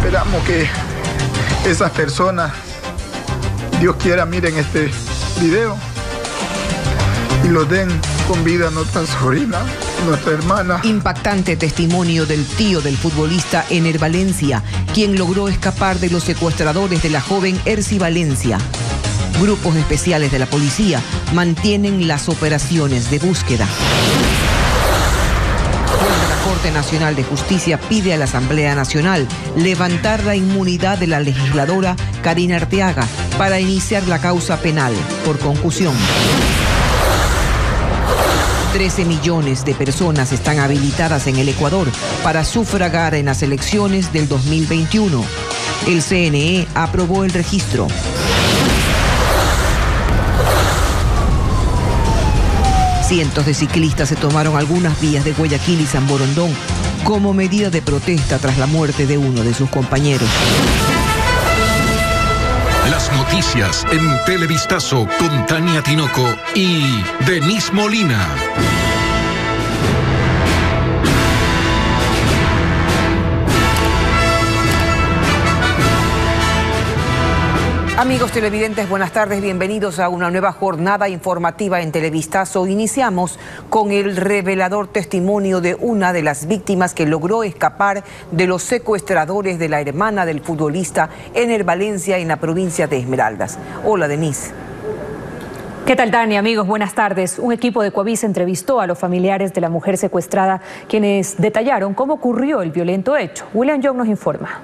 Esperamos que esas personas, Dios quiera, miren este video y los den con vida a nuestra sobrina, nuestra hermana. Impactante testimonio del tío del futbolista Ener Valencia, quien logró escapar de los secuestradores de la joven Ercy Valencia. Grupos especiales de la policía mantienen las operaciones de búsqueda. La Corte Nacional de Justicia pide a la Asamblea Nacional levantar la inmunidad de la legisladora Karina Arteaga para iniciar la causa penal por concusión. 13 millones de personas están habilitadas en el Ecuador para sufragar en las elecciones del 2021. El CNE aprobó el registro. Cientos de ciclistas se tomaron algunas vías de Guayaquil y San Borondón como medida de protesta tras la muerte de uno de sus compañeros. Las noticias en Televistazo con Tania Tinoco y Denise Molina. Amigos televidentes, buenas tardes, bienvenidos a una nueva jornada informativa en Televistazo. Iniciamos con el revelador testimonio de una de las víctimas que logró escapar de los secuestradores de la hermana del futbolista Ener Valencia en la provincia de Esmeraldas. Hola, Denise. ¿Qué tal, Tania? Amigos, buenas tardes. Un equipo de Coavisa entrevistó a los familiares de la mujer secuestrada, quienes detallaron cómo ocurrió el violento hecho. William Young nos informa.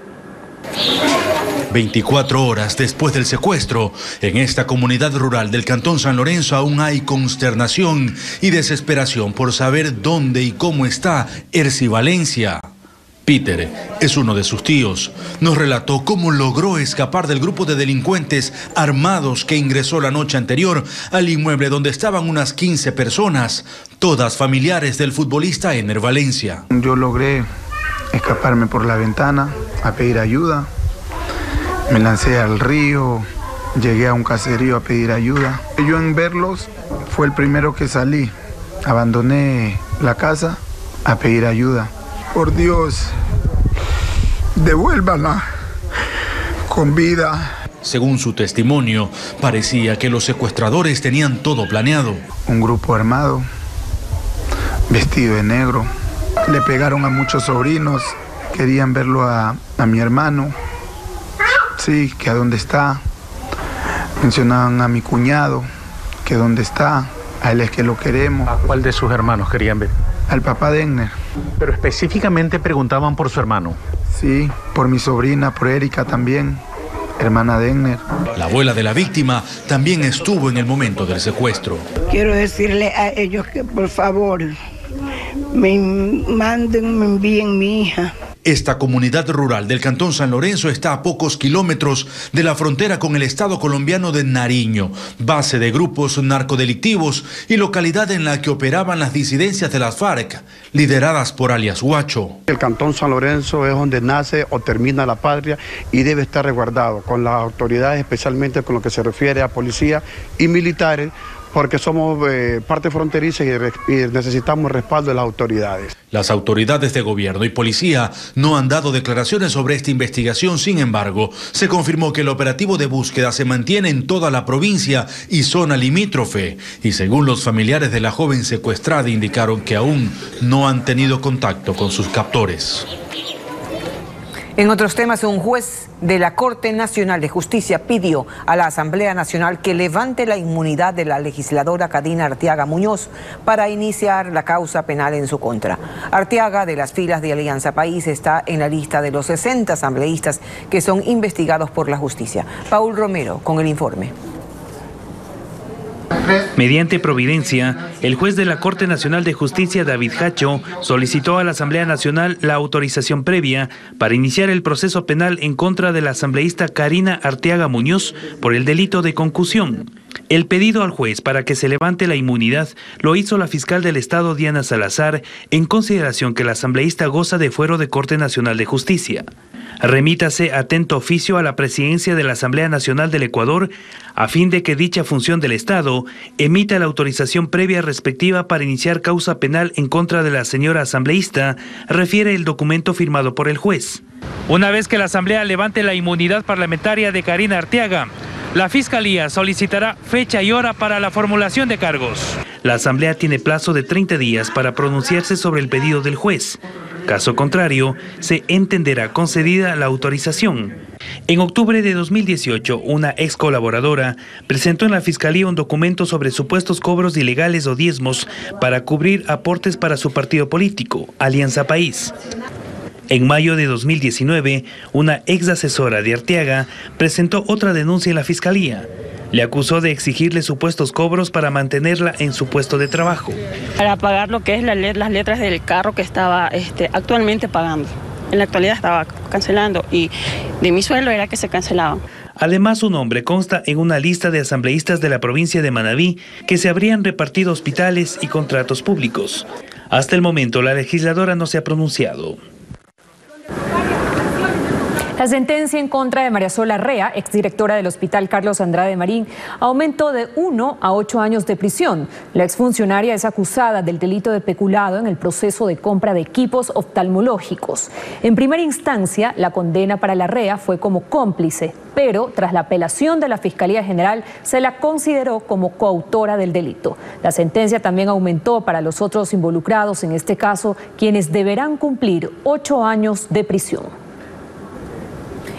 24 horas después del secuestro, en esta comunidad rural del Cantón San Lorenzo aún hay consternación y desesperación por saber dónde y cómo está Ercy Valencia. Peter es uno de sus tíos. Nos relató cómo logró escapar del grupo de delincuentes armados que ingresó la noche anterior al inmueble donde estaban unas 15 personas, todas familiares del futbolista Ener Valencia. Yo logré escaparme por la ventana a pedir ayuda. Me lancé al río, llegué a un caserío a pedir ayuda. Yo en verlos fue el primero que salí. Abandoné la casa a pedir ayuda. Por Dios, devuélvanla con vida. Según su testimonio, parecía que los secuestradores tenían todo planeado. Un grupo armado, vestido de negro. Le pegaron a muchos sobrinos, querían verlo a mi hermano, sí, que a dónde está. Mencionaban a mi cuñado, que dónde está, a él es que lo queremos. ¿A cuál de sus hermanos querían ver? Al papá de Egner. Pero específicamente preguntaban por su hermano. Sí, por mi sobrina, por Erika también, hermana de Egner. La abuela de la víctima también estuvo en el momento del secuestro. Quiero decirle a ellos que por favor me envíen mi hija. Esta comunidad rural del Cantón San Lorenzo está a pocos kilómetros de la frontera con el estado colombiano de Nariño, base de grupos narcodelictivos y localidad en la que operaban las disidencias de las FARC, lideradas por alias Huacho. El Cantón San Lorenzo es donde nace o termina la patria y debe estar resguardado con las autoridades, especialmente con lo que se refiere a policía y militares, porque somos parte fronteriza y necesitamos respaldo de las autoridades. Las autoridades de gobierno y policía no han dado declaraciones sobre esta investigación. Sin embargo, se confirmó que el operativo de búsqueda se mantiene en toda la provincia y zona limítrofe. Y según los familiares de la joven secuestrada, indicaron que aún no han tenido contacto con sus captores. En otros temas, un juez de la Corte Nacional de Justicia pidió a la Asamblea Nacional que levante la inmunidad de la legisladora Karina Arteaga Muñoz para iniciar la causa penal en su contra. Arteaga, de las filas de Alianza País, está en la lista de los 60 asambleístas que son investigados por la justicia. Paul Romero con el informe. Mediante providencia, el juez de la Corte Nacional de Justicia, David Hacho, solicitó a la Asamblea Nacional la autorización previa para iniciar el proceso penal en contra de la asambleísta Karina Arteaga Muñoz por el delito de concusión. El pedido al juez para que se levante la inmunidad lo hizo la fiscal del Estado, Diana Salazar, en consideración que la asambleísta goza de fuero de Corte Nacional de Justicia. Remítase atento oficio a la presidencia de la Asamblea Nacional del Ecuador a fin de que dicha función del Estado emita la autorización previa respectiva para iniciar causa penal en contra de la señora asambleísta, refiere el documento firmado por el juez. Una vez que la Asamblea levante la inmunidad parlamentaria de Karina Arteaga, la Fiscalía solicitará fecha y hora para la formulación de cargos. La Asamblea tiene plazo de 30 días para pronunciarse sobre el pedido del juez. Caso contrario, se entenderá concedida la autorización. En octubre de 2018, una ex colaboradora presentó en la Fiscalía un documento sobre supuestos cobros ilegales o diezmos para cubrir aportes para su partido político, Alianza País. En mayo de 2019, una ex asesora de Arteaga presentó otra denuncia en la Fiscalía. Le acusó de exigirle supuestos cobros para mantenerla en su puesto de trabajo. Para pagar lo que es las letras del carro que estaba actualmente pagando. En la actualidad estaba cancelando y de mi sueldo era que se cancelaban. Además, su nombre consta en una lista de asambleístas de la provincia de Manabí que se habrían repartido hospitales y contratos públicos. Hasta el momento, la legisladora no se ha pronunciado. La sentencia en contra de María Sola Rea, exdirectora del Hospital Carlos Andrade Marín, aumentó de 1 a 8 años de prisión. La exfuncionaria es acusada del delito de peculado en el proceso de compra de equipos oftalmológicos. En primera instancia, la condena para la Rea fue como cómplice, pero tras la apelación de la Fiscalía General se la consideró como coautora del delito. La sentencia también aumentó para los otros involucrados en este caso, quienes deberán cumplir 8 años de prisión.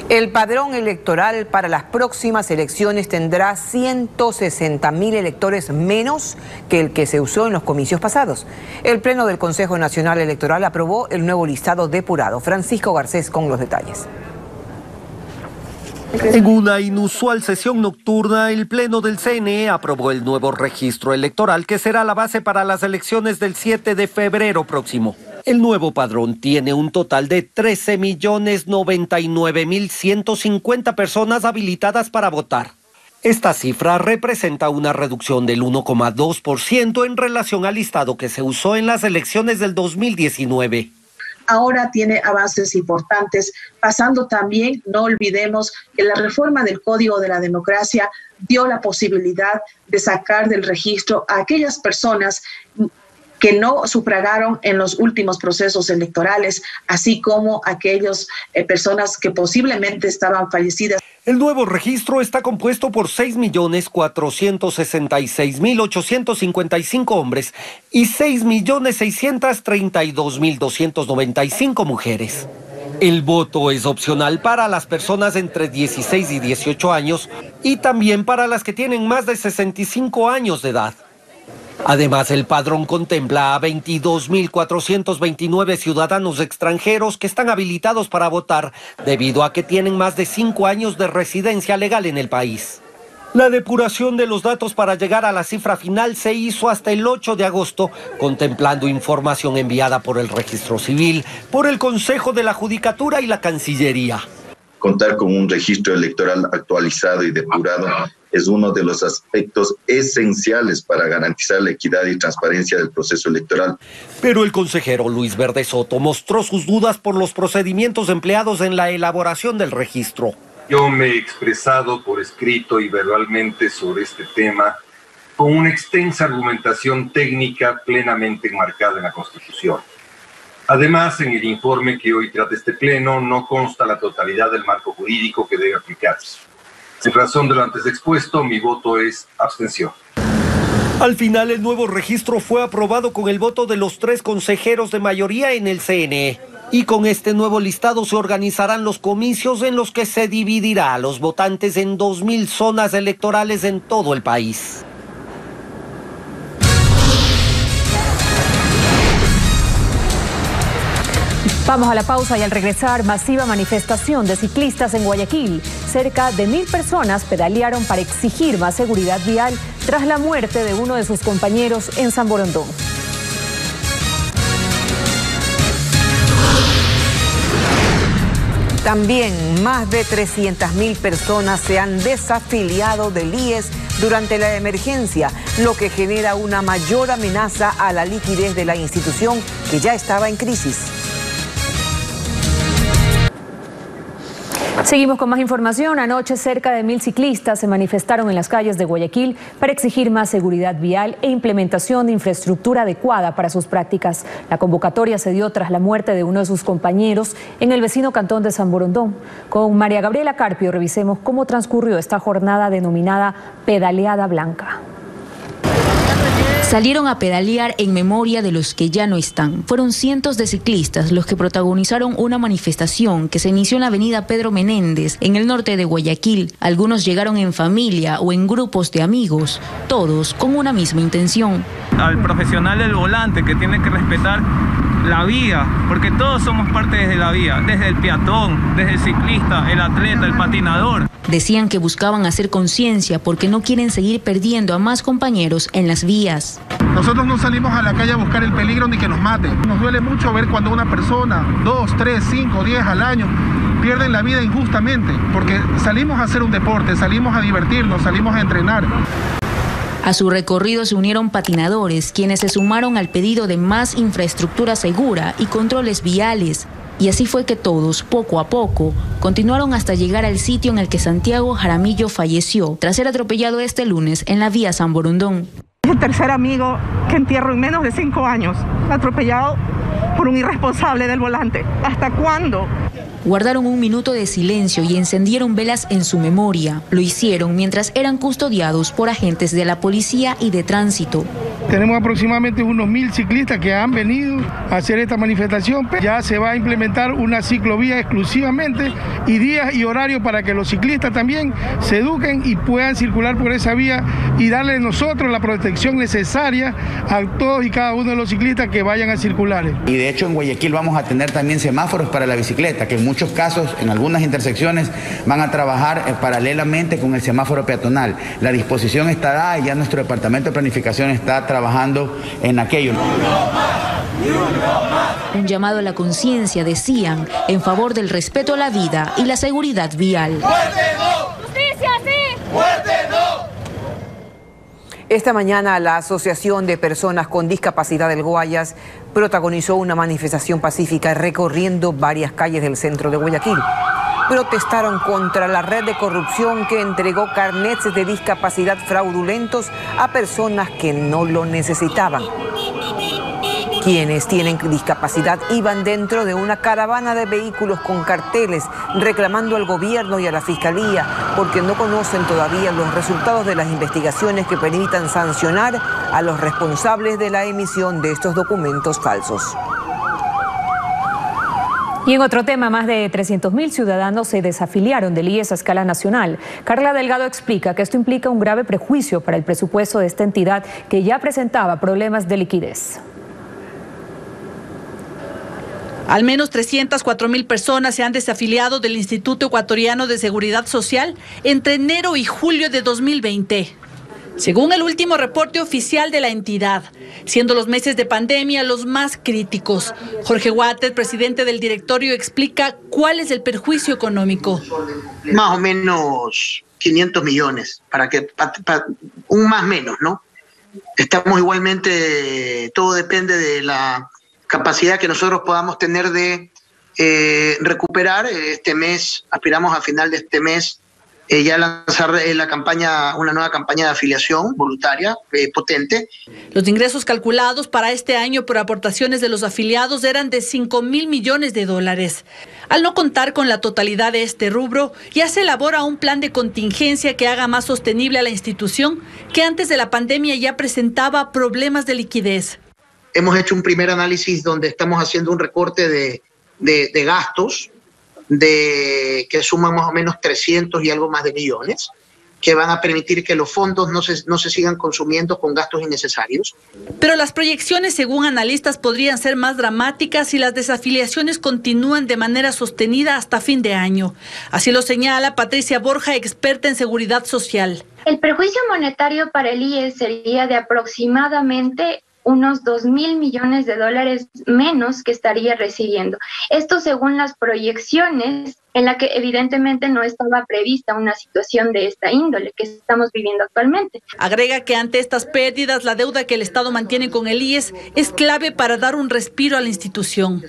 El padrón electoral para las próximas elecciones tendrá 160.000 electores menos que el que se usó en los comicios pasados. El Pleno del Consejo Nacional Electoral aprobó el nuevo listado depurado. Francisco Garcés con los detalles. En una inusual sesión nocturna, el Pleno del CNE aprobó el nuevo registro electoral que será la base para las elecciones del 7 de febrero próximo. El nuevo padrón tiene un total de 13.099.150 personas habilitadas para votar. Esta cifra representa una reducción del 1,2% en relación al listado que se usó en las elecciones del 2019. Ahora tiene avances importantes, pasando también, no olvidemos que la reforma del Código de la Democracia dio la posibilidad de sacar del registro a aquellas personas que no sufragaron en los últimos procesos electorales, así como aquellas personas que posiblemente estaban fallecidas. El nuevo registro está compuesto por 6.466.855 hombres y 6.632.295 mujeres. El voto es opcional para las personas entre 16 y 18 años y también para las que tienen más de 65 años de edad. Además, el padrón contempla a 22.429 ciudadanos extranjeros que están habilitados para votar debido a que tienen más de 5 años de residencia legal en el país. La depuración de los datos para llegar a la cifra final se hizo hasta el 8 de agosto, contemplando información enviada por el Registro Civil, por el Consejo de la Judicatura y la Cancillería. Contar con un registro electoral actualizado y depurado es uno de los aspectos esenciales para garantizar la equidad y transparencia del proceso electoral. Pero el consejero Luis Verde Soto mostró sus dudas por los procedimientos empleados en la elaboración del registro. Yo me he expresado por escrito y verbalmente sobre este tema con una extensa argumentación técnica plenamente enmarcada en la Constitución. Además, en el informe que hoy trata este Pleno no consta la totalidad del marco jurídico que debe aplicarse. En razón de lo antes expuesto, mi voto es abstención. Al final, el nuevo registro fue aprobado con el voto de los 3 consejeros de mayoría en el CNE. Y con este nuevo listado se organizarán los comicios en los que se dividirá a los votantes en 2.000 zonas electorales en todo el país. Vamos a la pausa y al regresar, masiva manifestación de ciclistas en Guayaquil. Cerca de 1.000 personas pedalearon para exigir más seguridad vial tras la muerte de uno de sus compañeros en San Borondón. También más de 300.000 personas se han desafiliado del IES durante la emergencia, lo que genera una mayor amenaza a la liquidez de la institución que ya estaba en crisis. Seguimos con más información. Anoche cerca de 1000 ciclistas se manifestaron en las calles de Guayaquil para exigir más seguridad vial e implementación de infraestructura adecuada para sus prácticas. La convocatoria se dio tras la muerte de uno de sus compañeros en el vecino cantón de San Borondón. Con María Gabriela Carpio revisemos cómo transcurrió esta jornada denominada Pedaleada Blanca. Salieron a pedalear en memoria de los que ya no están. Fueron cientos de ciclistas los que protagonizaron una manifestación que se inició en la avenida Pedro Menéndez, en el norte de Guayaquil. Algunos llegaron en familia o en grupos de amigos, todos con una misma intención. Al profesional del volante que tiene que respetar la vía, porque todos somos parte desde la vía, desde el peatón, desde el ciclista, el atleta, el patinador. Decían que buscaban hacer conciencia porque no quieren seguir perdiendo a más compañeros en las vías. Nosotros no salimos a la calle a buscar el peligro ni que nos maten. Nos duele mucho ver cuando una persona, 2, 3, 5, 10 al año, pierden la vida injustamente, porque salimos a hacer un deporte, salimos a divertirnos, salimos a entrenar. A su recorrido se unieron patinadores, quienes se sumaron al pedido de más infraestructura segura y controles viales. Y así fue que todos, poco a poco, continuaron hasta llegar al sitio en el que Santiago Jaramillo falleció, tras ser atropellado este lunes en la vía San Borondón. Es el tercer amigo que entierro en menos de 5 años, atropellado por un irresponsable del volante. ¿Hasta cuándo? Guardaron un minuto de silencio y encendieron velas en su memoria. Lo hicieron mientras eran custodiados por agentes de la policía y de tránsito. Tenemos aproximadamente unos 1000 ciclistas que han venido a hacer esta manifestación. Ya se va a implementar una ciclovía exclusivamente y días y horarios para que los ciclistas también se eduquen y puedan circular por esa vía y darle nosotros la protección necesaria a todos y cada uno de los ciclistas que vayan a circular. Y de hecho en Guayaquil vamos a tener también semáforos para la bicicleta, que en muchos casos, en algunas intersecciones, van a trabajar paralelamente con el semáforo peatonal. La disposición está dada y ya nuestro departamento de planificación está trabajando en aquello. Un llamado a la conciencia, decían, en favor del respeto a la vida y la seguridad vial. ¡Muerte no! ¡Justicia sí! ¡Muerte no! Esta mañana la Asociación de Personas con Discapacidad del Guayas protagonizó una manifestación pacífica recorriendo varias calles del centro de Guayaquil. Protestaron contra la red de corrupción que entregó carnets de discapacidad fraudulentos a personas que no lo necesitaban. Quienes tienen discapacidad iban dentro de una caravana de vehículos con carteles reclamando al gobierno y a la fiscalía porque no conocen todavía los resultados de las investigaciones que permitan sancionar a los responsables de la emisión de estos documentos falsos. Y en otro tema, más de 300.000 ciudadanos se desafiliaron del IES a escala nacional. Carla Delgado explica que esto implica un grave prejuicio para el presupuesto de esta entidad que ya presentaba problemas de liquidez. Al menos 304.000 personas se han desafiliado del Instituto Ecuatoriano de Seguridad Social entre enero y julio de 2020. Según el último reporte oficial de la entidad, siendo los meses de pandemia los más críticos. Jorge Guates, presidente del directorio, explica cuál es el perjuicio económico. Más o menos 500 millones, un más menos, ¿no? Estamos igualmente, todo depende de la capacidad que nosotros podamos tener de recuperar. Este mes, aspiramos a final de este mes, ya lanzar una nueva campaña de afiliación voluntaria potente. Los ingresos calculados para este año por aportaciones de los afiliados eran de 5.000 millones de dólares. Al no contar con la totalidad de este rubro, ya se elabora un plan de contingencia que haga más sostenible a la institución, que antes de la pandemia ya presentaba problemas de liquidez. Hemos hecho un primer análisis donde estamos haciendo un recorte de gastos que suman más o menos 300 y algo más de millones, que van a permitir que los fondos no se sigan consumiendo con gastos innecesarios. Pero las proyecciones, según analistas, podrían ser más dramáticas si las desafiliaciones continúan de manera sostenida hasta fin de año. Así lo señala Patricia Borja, experta en seguridad social. El perjuicio monetario para el IES sería de aproximadamente unos 2.000 millones de dólares menos que estaría recibiendo. Esto según las proyecciones, en la que evidentemente no estaba prevista una situación de esta índole que estamos viviendo actualmente. Agrega que ante estas pérdidas, la deuda que el Estado mantiene con el IES es clave para dar un respiro a la institución.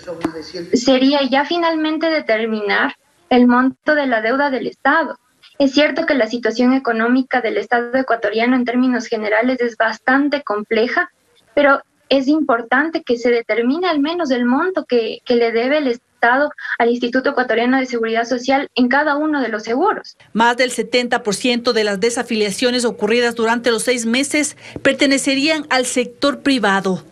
Sería ya finalmente determinar el monto de la deuda del Estado. Es cierto que la situación económica del Estado ecuatoriano en términos generales es bastante compleja, pero es importante que se determine al menos el monto que le debe el Estado al Instituto Ecuatoriano de Seguridad Social en cada uno de los seguros. Más del 70% de las desafiliaciones ocurridas durante los 6 meses pertenecerían al sector privado.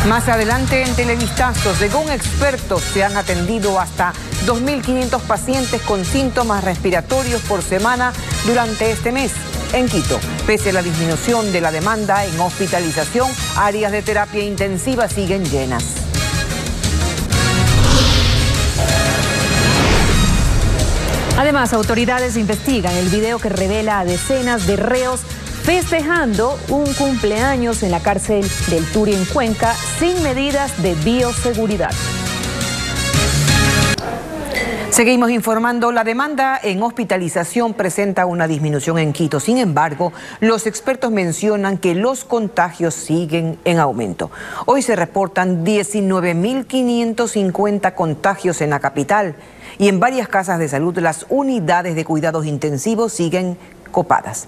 Más adelante en Televistazos, según expertos, se han atendido hasta 2.500 pacientes con síntomas respiratorios por semana durante este mes. En Quito, pese a la disminución de la demanda en hospitalización, áreas de terapia intensiva siguen llenas. Además, autoridades investigan el video que revela a decenas de reos festejando un cumpleaños en la cárcel del Turi en Cuenca sin medidas de bioseguridad. Seguimos informando, la demanda en hospitalización presenta una disminución en Quito. Sin embargo, los expertos mencionan que los contagios siguen en aumento. Hoy se reportan 19.550 contagios en la capital y en varias casas de salud las unidades de cuidados intensivos siguen copadas.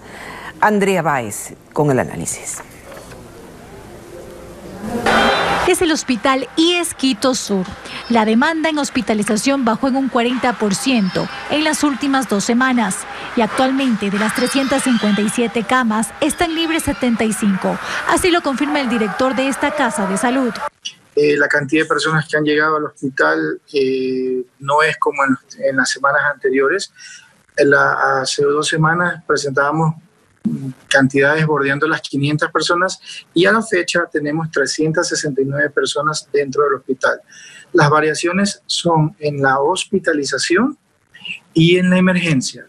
Andrea Báez con el análisis. Es el hospital IES Quito Sur. La demanda en hospitalización bajó en un 40% en las últimas 2 semanas y actualmente de las 357 camas están libres 75. Así lo confirma el director de esta casa de salud. La cantidad de personas que han llegado al hospital no es como en las semanas anteriores. Hace 2 semanas presentábamos cantidades bordeando las 500 personas y a la fecha tenemos 369 personas dentro del hospital. Las variaciones son en la hospitalización y en la emergencia.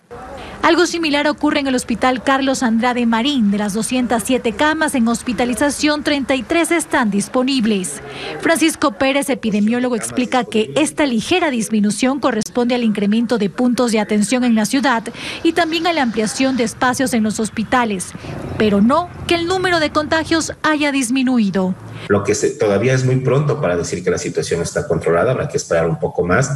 Algo similar ocurre en el Hospital Carlos Andrade Marín. De las 207 camas en hospitalización, 33 están disponibles. Francisco Pérez, epidemiólogo, explica que esta ligera disminución corresponde al incremento de puntos de atención en la ciudad y también a la ampliación de espacios en los hospitales, pero no que el número de contagios haya disminuido. Lo que todavía es muy pronto para decir que la situación está controlada, habrá que esperar un poco más.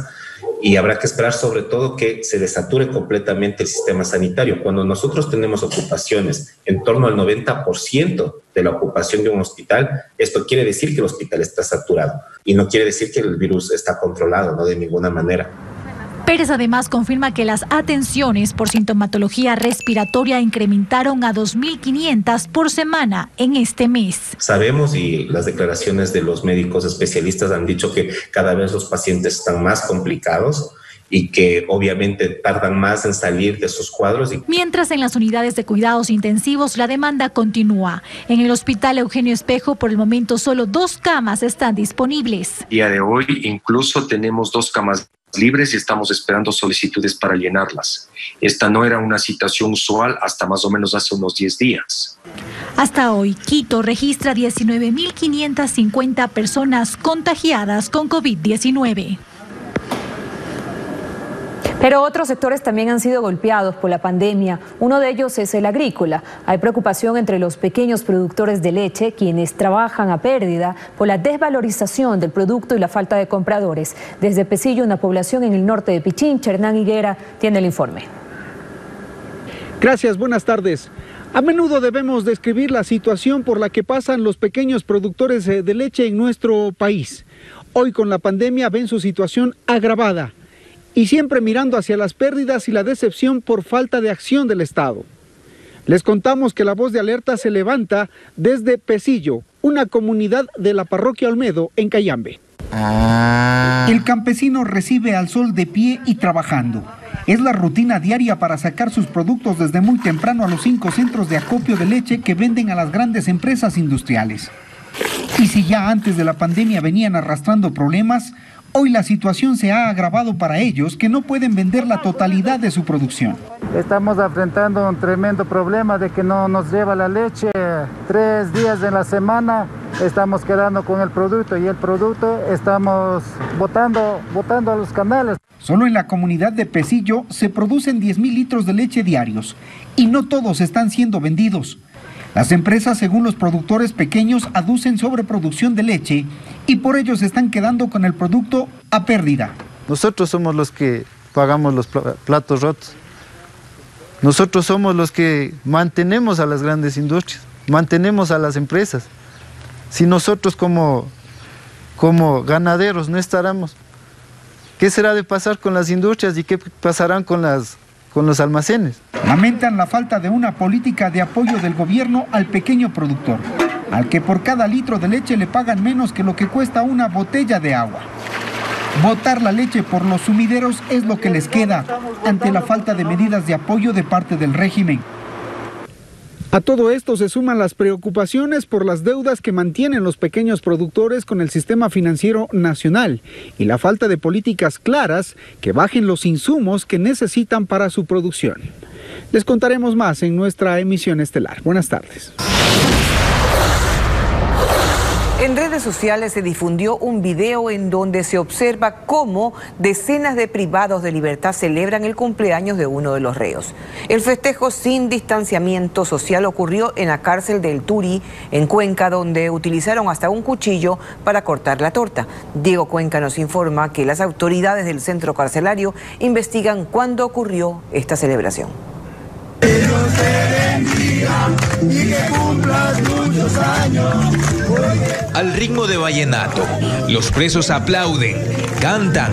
Y habrá que esperar sobre todo que se desature completamente el sistema sanitario. Cuando nosotros tenemos ocupaciones en torno al 90% de la ocupación de un hospital, esto quiere decir que el hospital está saturado y no quiere decir que el virus está controlado, no de ninguna manera. Pérez además confirma que las atenciones por sintomatología respiratoria incrementaron a 2.500 por semana en este mes. Sabemos, y las declaraciones de los médicos especialistas han dicho que cada vez los pacientes están más complicados y que obviamente tardan más en salir de sus cuadros. Mientras en las unidades de cuidados intensivos la demanda continúa. En el hospital Eugenio Espejo por el momento solo 2 camas están disponibles. Día de hoy incluso tenemos 2 camas libres y estamos esperando solicitudes para llenarlas. Esta no era una situación usual hasta más o menos hace unos 10 días. Hasta hoy, Quito registra 19.550 personas contagiadas con COVID-19. Pero otros sectores también han sido golpeados por la pandemia. Uno de ellos es el agrícola. Hay preocupación entre los pequeños productores de leche, quienes trabajan a pérdida por la desvalorización del producto y la falta de compradores. Desde Pesillo, una población en el norte de Pichincha, Hernán Higuera tiene el informe. Gracias, buenas tardes. A menudo debemos describir la situación por la que pasan los pequeños productores de leche en nuestro país. Hoy con la pandemia ven su situación agravada y siempre mirando hacia las pérdidas y la decepción por falta de acción del Estado. Les contamos que la voz de alerta se levanta desde Pesillo, una comunidad de la parroquia Olmedo en Cayambe. El campesino recibe al sol de pie y trabajando. Es la rutina diaria para sacar sus productos desde muy temprano a los 5 centros de acopio de leche que venden a las grandes empresas industriales. Y si ya antes de la pandemia venían arrastrando problemas, hoy la situación se ha agravado para ellos que no pueden vender la totalidad de su producción. Estamos enfrentando un tremendo problema de que no nos lleva la leche 3 días de la semana. Estamos quedando con el producto y el producto estamos botando a los canales. Solo en la comunidad de Pesillo se producen 10.000 litros de leche diarios y no todos están siendo vendidos. Las empresas, según los productores pequeños, aducen sobreproducción de leche y por ello se están quedando con el producto a pérdida. Nosotros somos los que pagamos los platos rotos. Nosotros somos los que mantenemos a las grandes industrias, mantenemos a las empresas. Si nosotros como ganaderos no estaremos, ¿qué será de pasar con las industrias y qué pasarán con los almacenes? Lamentan la falta de una política de apoyo del gobierno al pequeño productor, al que por cada litro de leche le pagan menos que lo que cuesta una botella de agua. Botar la leche por los sumideros es lo que les queda ante la falta de medidas de apoyo de parte del régimen. A todo esto se suman las preocupaciones por las deudas que mantienen los pequeños productores con el sistema financiero nacional y la falta de políticas claras que bajen los insumos que necesitan para su producción. Les contaremos más en nuestra emisión estelar. Buenas tardes. En redes sociales se difundió un video en donde se observa cómo decenas de privados de libertad celebran el cumpleaños de uno de los reos. El festejo sin distanciamiento social ocurrió en la cárcel del Turi, en Cuenca, donde utilizaron hasta un cuchillo para cortar la torta. Diego Cuenca nos informa que las autoridades del centro carcelario investigan cuándo ocurrió esta celebración. Y que cumplas muchos años. Al ritmo de vallenato, los presos aplauden, cantan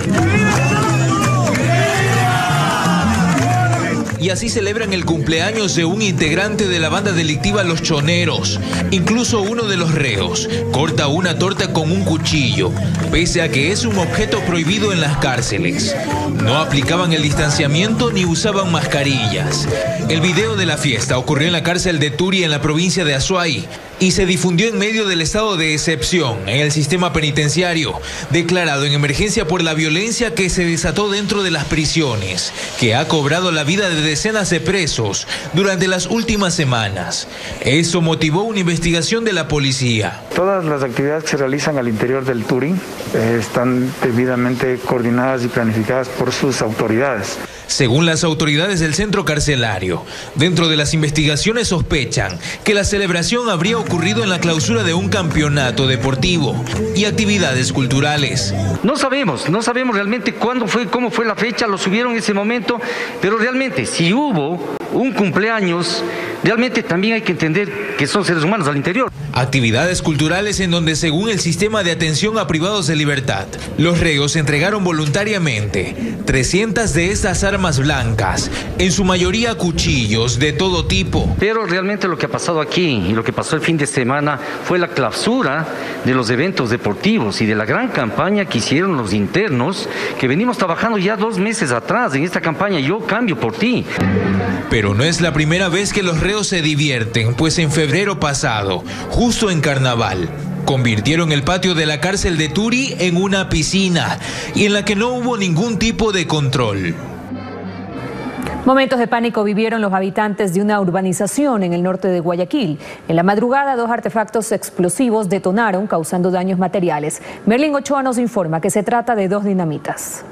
y así celebran el cumpleaños de un integrante de la banda delictiva Los Choneros. Incluso uno de los reos corta una torta con un cuchillo, pese a que es un objeto prohibido en las cárceles. No aplicaban el distanciamiento ni usaban mascarillas. El video de la fiesta ocurrió en la cárcel de Turi, en la provincia de Azuay, y se difundió en medio del estado de excepción en el sistema penitenciario, declarado en emergencia por la violencia que se desató dentro de las prisiones, que ha cobrado la vida de decenas de presos durante las últimas semanas. Eso motivó una investigación de la policía. Todas las actividades que se realizan al interior del Turi están debidamente coordinadas y planificadas por sus autoridades. Según las autoridades del centro carcelario, dentro de las investigaciones sospechan que la celebración habría ocurrido en la clausura de un campeonato deportivo y actividades culturales. No sabemos realmente cuándo fue, cómo fue la fecha, lo subieron en ese momento, pero realmente si hubo un cumpleaños, realmente también hay que entender que son seres humanos al interior. Actividades culturales en donde, según el sistema de atención a privados de libertad, los reos entregaron voluntariamente 300 de estas armas blancas, en su mayoría cuchillos de todo tipo. Pero realmente lo que ha pasado aquí y lo que pasó el fin de semana fue la clausura de los eventos deportivos y de la gran campaña que hicieron los internos, que venimos trabajando ya 2 meses atrás en esta campaña Yo Cambio por Ti. Pero no es la primera vez que los reos se divierten, pues en febrero pasado, justo en Carnaval, convirtieron el patio de la cárcel de Turi en una piscina y en la que no hubo ningún tipo de control. Momentos de pánico vivieron los habitantes de una urbanización en el norte de Guayaquil. En la madrugada, 2 artefactos explosivos detonaron, causando daños materiales. Merlin Ochoa nos informa que se trata de 2 dinamitas.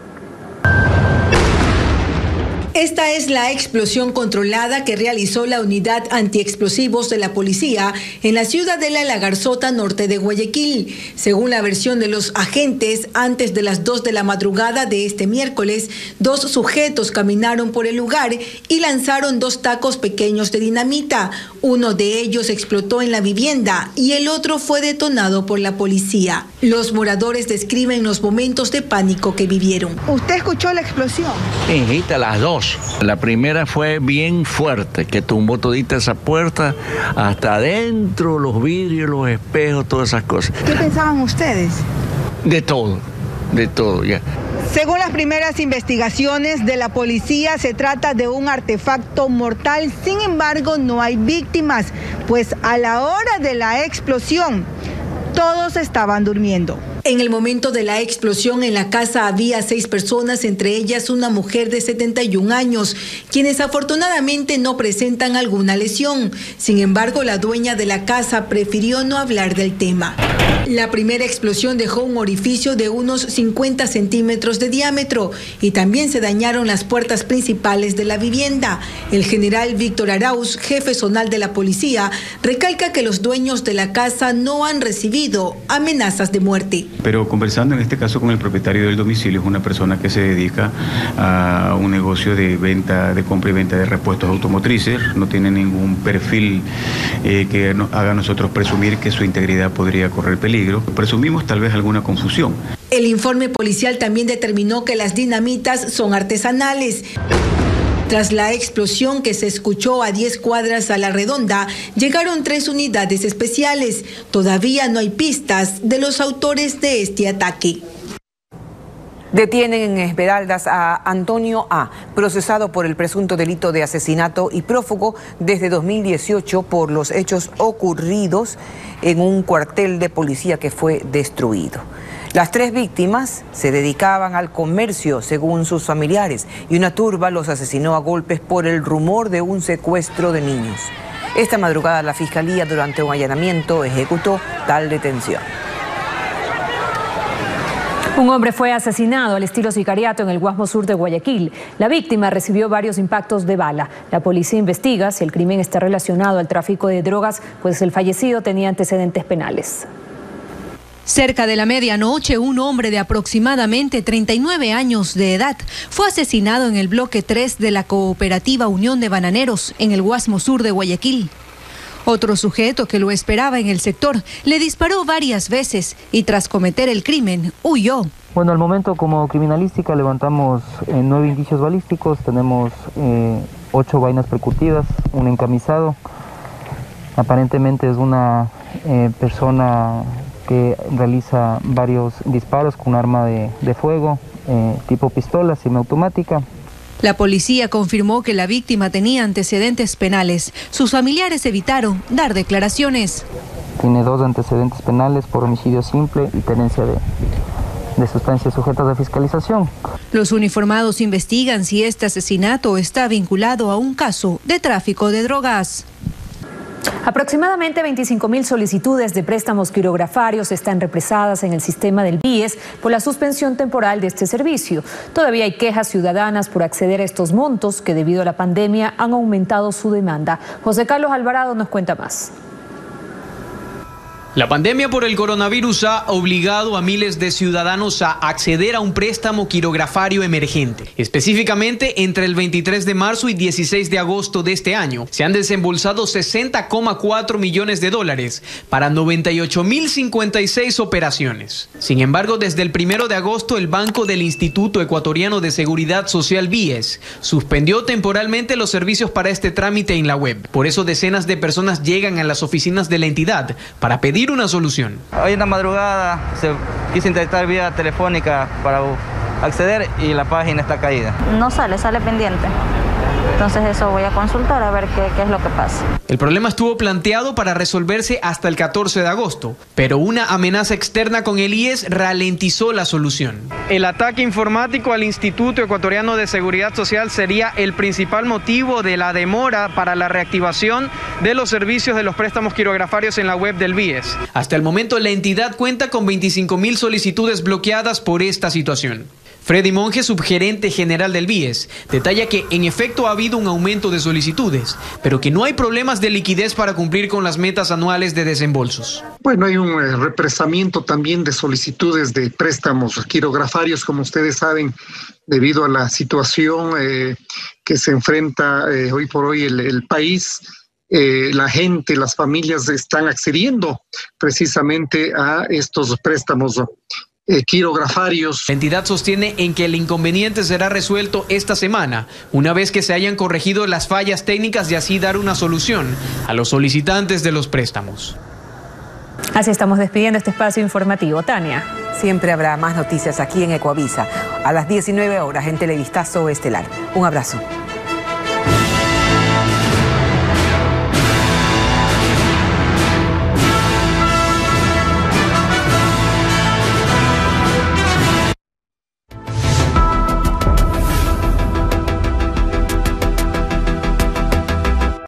Esta es la explosión controlada que realizó la unidad antiexplosivos de la policía en la ciudadela La Garzota, norte de Guayaquil. Según la versión de los agentes, antes de las 2 de la madrugada de este miércoles, 2 sujetos caminaron por el lugar y lanzaron 2 tacos pequeños de dinamita. Uno de ellos explotó en la vivienda y el otro fue detonado por la policía. Los moradores describen los momentos de pánico que vivieron. ¿Usted escuchó la explosión? Hijita, las 2. La primera fue bien fuerte, que tumbó todita esa puerta, hasta adentro, los vidrios, los espejos, todas esas cosas. ¿Qué pensaban ustedes? De todo ya. Según las primeras investigaciones de la policía, se trata de un artefacto mortal. Sin embargo, no hay víctimas, pues a la hora de la explosión, todos estaban durmiendo. En el momento de la explosión en la casa había 6 personas, entre ellas una mujer de 71 años, quienes afortunadamente no presentan alguna lesión. Sin embargo, la dueña de la casa prefirió no hablar del tema. La primera explosión dejó un orificio de unos 50 centímetros de diámetro y también se dañaron las puertas principales de la vivienda. El general Víctor Arauz, jefe zonal de la policía, recalca que los dueños de la casa no han recibido amenazas de muerte. Pero conversando en este caso con el propietario del domicilio, es una persona que se dedica a un negocio de venta, de compra y venta de repuestos automotrices, no tiene ningún perfil que haga a nosotros presumir que su integridad podría correr peligro. Presumimos tal vez alguna confusión. El informe policial también determinó que las dinamitas son artesanales. Tras la explosión que se escuchó a 10 cuadras a la redonda, llegaron 3 unidades especiales. Todavía no hay pistas de los autores de este ataque. Detienen en Esmeraldas a Antonio A., procesado por el presunto delito de asesinato y prófugo desde 2018 por los hechos ocurridos en un cuartel de policía que fue destruido. Las 3 víctimas se dedicaban al comercio, según sus familiares, y una turba los asesinó a golpes por el rumor de un secuestro de niños. Esta madrugada la Fiscalía, durante un allanamiento, ejecutó tal detención. Un hombre fue asesinado al estilo sicariato en el Guasmo Sur de Guayaquil. La víctima recibió varios impactos de bala. La policía investiga si el crimen está relacionado al tráfico de drogas, pues el fallecido tenía antecedentes penales. Cerca de la medianoche, un hombre de aproximadamente 39 años de edad fue asesinado en el bloque 3 de la Cooperativa Unión de Bananeros, en el Guasmo Sur de Guayaquil. Otro sujeto que lo esperaba en el sector le disparó varias veces y tras cometer el crimen huyó. Bueno, al momento como criminalística levantamos 9 indicios balísticos, tenemos 8 vainas percutidas, un encamisado. Aparentemente es una persona que realiza varios disparos con arma de fuego, tipo pistola semiautomática. La policía confirmó que la víctima tenía antecedentes penales. Sus familiares evitaron dar declaraciones. Tiene 2 antecedentes penales por homicidio simple y tenencia de sustancias sujetas a fiscalización. Los uniformados investigan si este asesinato está vinculado a un caso de tráfico de drogas. Aproximadamente 25.000 solicitudes de préstamos quirografarios están represadas en el sistema del BIES por la suspensión temporal de este servicio. Todavía hay quejas ciudadanas por acceder a estos montos que debido a la pandemia han aumentado su demanda. José Carlos Alvarado nos cuenta más. La pandemia por el coronavirus ha obligado a miles de ciudadanos a acceder a un préstamo quirografario emergente. Específicamente, entre el 23 de marzo y 16 de agosto de este año, se han desembolsado 60,4 millones de dólares para 98.056 operaciones. Sin embargo, desde el 1 de agosto, el Banco del Instituto Ecuatoriano de Seguridad Social BIES suspendió temporalmente los servicios para este trámite en la web. Por eso, decenas de personas llegan a las oficinas de la entidad para pedir una solución. Hoy en la madrugada se quiso intentar vía telefónica para acceder y la página está caída. No sale pendiente. Entonces eso voy a consultar a ver qué es lo que pasa. El problema estuvo planteado para resolverse hasta el 14 de agosto, pero una amenaza externa con el IES ralentizó la solución. El ataque informático al Instituto Ecuatoriano de Seguridad Social sería el principal motivo de la demora para la reactivación de los servicios de los préstamos quirografarios en la web del BIES. Hasta el momento la entidad cuenta con 25.000 solicitudes bloqueadas por esta situación. Freddy Monge, subgerente general del BIES, detalla que en efecto ha habido un aumento de solicitudes, pero que no hay problemas de liquidez para cumplir con las metas anuales de desembolsos. Bueno, hay un represamiento también de solicitudes de préstamos quirografarios, como ustedes saben, debido a la situación que se enfrenta hoy por hoy el país. La gente, las familias están accediendo precisamente a estos préstamos quirografarios. La entidad sostiene en que el inconveniente será resuelto esta semana, una vez que se hayan corregido las fallas técnicas y así dar una solución a los solicitantes de los préstamos. Así estamos despidiendo este espacio informativo. Tania. Siempre habrá más noticias aquí en Ecoavisa, a las 19 horas en Televistazo Estelar. Un abrazo.